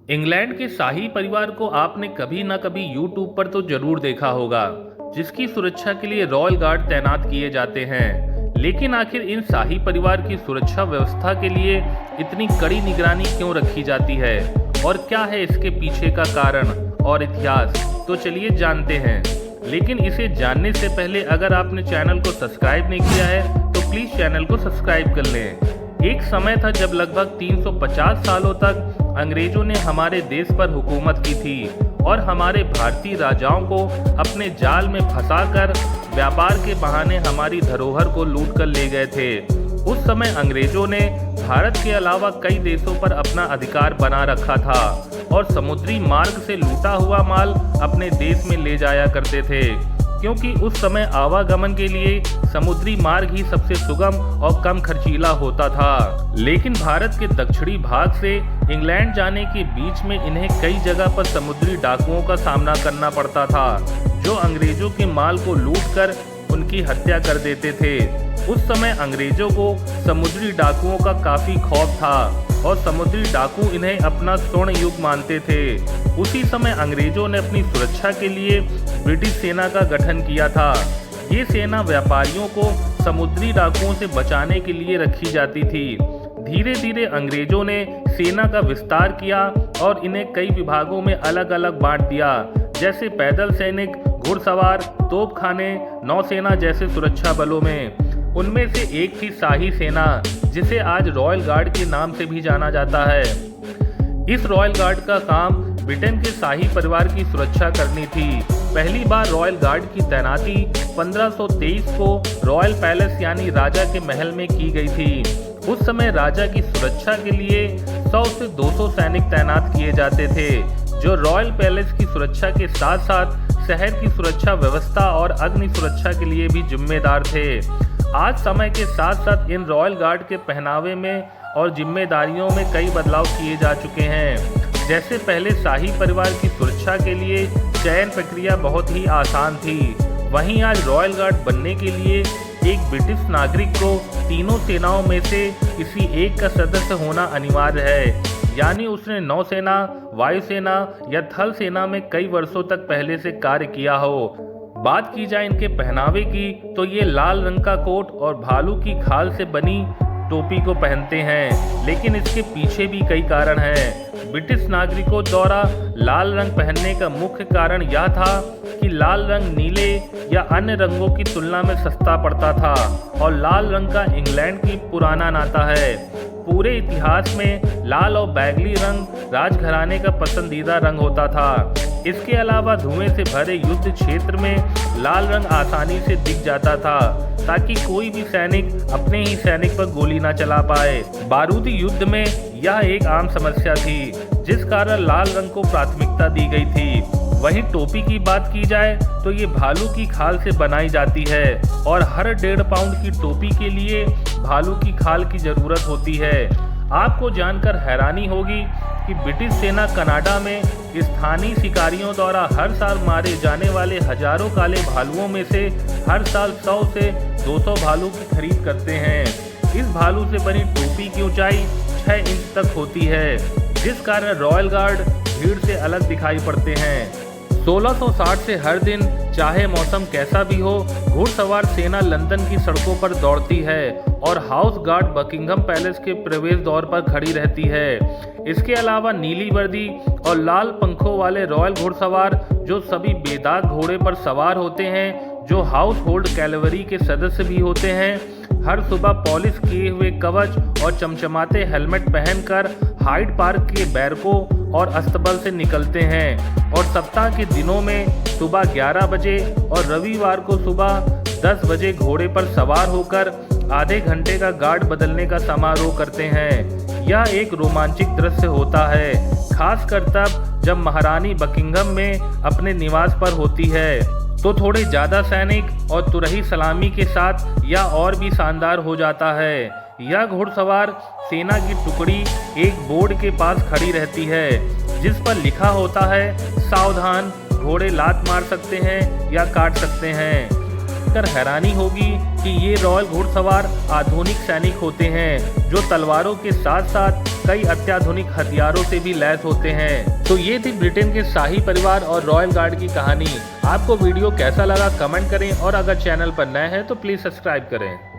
England के शाही परिवार को आपने कभी न कभी यूट्यूब पर तो जरूर देखा होगा, जिसकी सुरक्षा के लिए रॉयल गार्ड तैनात किए जाते हैं। लेकिन आखिर इन शाही परिवार की सुरक्षा व्यवस्था के लिए इतनी कड़ी निगरानी क्यों रखी जाती है और क्या है इसके पीछे का कारण और इतिहास, तो चलिए जानते हैं। लेकिन इसे जानने से पहले अगर आपने चैनल को सब्सक्राइब नहीं किया है तो प्लीज़ चैनल को सब्सक्राइब कर लें। एक समय था जब लगभग 350 सालों तक अंग्रेजों ने हमारे देश पर हुकूमत की थी और हमारे भारतीय राजाओं को अपने जाल में फंसाकर व्यापार के बहाने हमारी धरोहर को लूट कर ले गए थे। उस समय अंग्रेजों ने भारत के अलावा कई देशों पर अपना अधिकार बना रखा था और समुद्री मार्ग से लूटा हुआ माल अपने देश में ले जाया करते थे, क्योंकि उस समय आवागमन के लिए समुद्री मार्ग ही सबसे सुगम और कम खर्चीला होता था। लेकिन भारत के दक्षिणी भाग से इंग्लैंड जाने के बीच में इन्हें कई जगह पर समुद्री डाकुओं का सामना करना पड़ता था, जो अंग्रेजों के माल को लूटकर उनकी हत्या कर देते थे। उस समय अंग्रेजों को समुद्री डाकुओं का काफी खौफ था और समुद्री डाकू इन्हें अपना स्वर्ण युग मानते थे। उसी समय अंग्रेजों ने अपनी सुरक्षा के लिए ब्रिटिश सेना का गठन किया था। ये सेना व्यापारियों को समुद्री डाकुओं से बचाने के लिए रखी जाती थी। धीरे धीरे अंग्रेजों ने सेना का विस्तार किया और इन्हें कई विभागों में अलग अलग बांट दिया, जैसे पैदल सैनिक, घुड़सवार, तोपखाने, नौसेना जैसे सुरक्षा बलों में। उनमें से एक थी शाही सेना, जिसे आज रॉयल गार्ड के नाम से भी जाना जाता है। इस रॉयल गार्ड का काम ब्रिटेन के शाही परिवार की सुरक्षा करनी थी। पहली बार रॉयल गार्ड की तैनाती 1523 को रॉयल पैलेस यानी राजा के महल में की गई थी। उस समय राजा की सुरक्षा के लिए 100 से 200 सैनिक तैनात किए जाते थे, जो रॉयल पैलेस की सुरक्षा के साथ साथ शहर की सुरक्षा व्यवस्था और अग्नि सुरक्षा के लिए भी जिम्मेदार थे। आज समय के साथ साथ इन रॉयल गार्ड के पहनावे में और जिम्मेदारियों में कई बदलाव किए जा चुके हैं। जैसे पहले शाही परिवार की सुरक्षा के लिए चयन प्रक्रिया बहुत ही आसान थी, वहीं आज रॉयल गार्ड बनने के लिए एक ब्रिटिश नागरिक को तीनों सेनाओं में से किसी एक का सदस्य होना अनिवार्य है, यानी उसने नौसेना, वायुसेना या थल सेना में कई वर्षों तक पहले से कार्य किया हो। बात की जाए इनके पहनावे की तो ये लाल रंग का कोट और भालू की खाल से बनी टोपी को पहनते हैं, लेकिन इसके पीछे भी कई कारण हैं। ब्रिटिश नागरिकों द्वारा लाल रंग पहनने का मुख्य कारण यह था कि लाल रंग नीले या अन्य रंगों की तुलना में सस्ता पड़ता था और लाल रंग का इंग्लैंड की पुराना नाता है। पूरे इतिहास में लाल और बैगनी रंग राजघराने का पसंदीदा रंग होता था। इसके अलावा धुएं से भरे युद्ध क्षेत्र में लाल रंग आसानी से दिख जाता था, ताकि कोई भी सैनिक अपने ही सैनिक पर गोली न चला पाए। बारूदी युद्ध में यह एक आम समस्या थी, जिस कारण लाल रंग को प्राथमिकता दी गई थी। वहीं टोपी की बात की जाए तो ये भालू की खाल से बनाई जाती है और हर 1.5 पाउंड की टोपी के लिए भालू की खाल की जरूरत होती है। आपको जानकर हैरानी होगी कि ब्रिटिश सेना कनाडा में स्थानीय शिकारियों द्वारा हर साल मारे जाने वाले हजारों काले भालुओं में से हर साल 100 से 200 भालू की खरीद करते हैं। इस भालू से बनी टोपी की ऊंचाई 6 इंच तक होती है, जिस कारण रॉयल गार्ड भीड़ से अलग दिखाई पड़ते हैं। 1660 से हर दिन, चाहे मौसम कैसा भी हो, घुड़सवार सेना लंदन की सड़कों पर दौड़ती है और हाउस गार्ड बकिंघम पैलेस के प्रवेश द्वार पर खड़ी रहती है। इसके अलावा नीली वर्दी और लाल पंखों वाले रॉयल घुड़सवार, जो सभी बेदाग घोड़े पर सवार होते हैं, जो हाउस होल्ड कैवलरी के सदस्य भी होते हैं, हर सुबह पॉलिश किए हुए कवच और चमचमाते हेलमेट पहनकर हाइड पार्क के बैरकों और अस्तबल से निकलते हैं और सप्ताह के दिनों में सुबह 11 बजे और रविवार को सुबह 10 बजे घोड़े पर सवार होकर आधे घंटे का गार्ड बदलने का समारोह करते हैं। यह एक रोमांचक दृश्य होता है, खासकर तब जब महारानी बकिंघम में अपने निवास पर होती है, तो थोड़े ज़्यादा सैनिक और तुरही सलामी के साथ यह और भी शानदार हो जाता है। यह घुड़सवार सेना की टुकड़ी एक बोर्ड के पास खड़ी रहती है, जिस पर लिखा होता है, सावधान, घोड़े लात मार सकते हैं या काट सकते हैं। कर हैरानी होगी कि ये रॉयल घुड़सवार आधुनिक सैनिक होते हैं जो तलवारों के साथ साथ कई अत्याधुनिक हथियारों से भी लैस होते हैं। तो ये थी ब्रिटेन के शाही परिवार और रॉयल गार्ड की कहानी। आपको वीडियो कैसा लगा कमेंट करें और अगर चैनल पर नए हैं तो प्लीज़ सब्सक्राइब करें।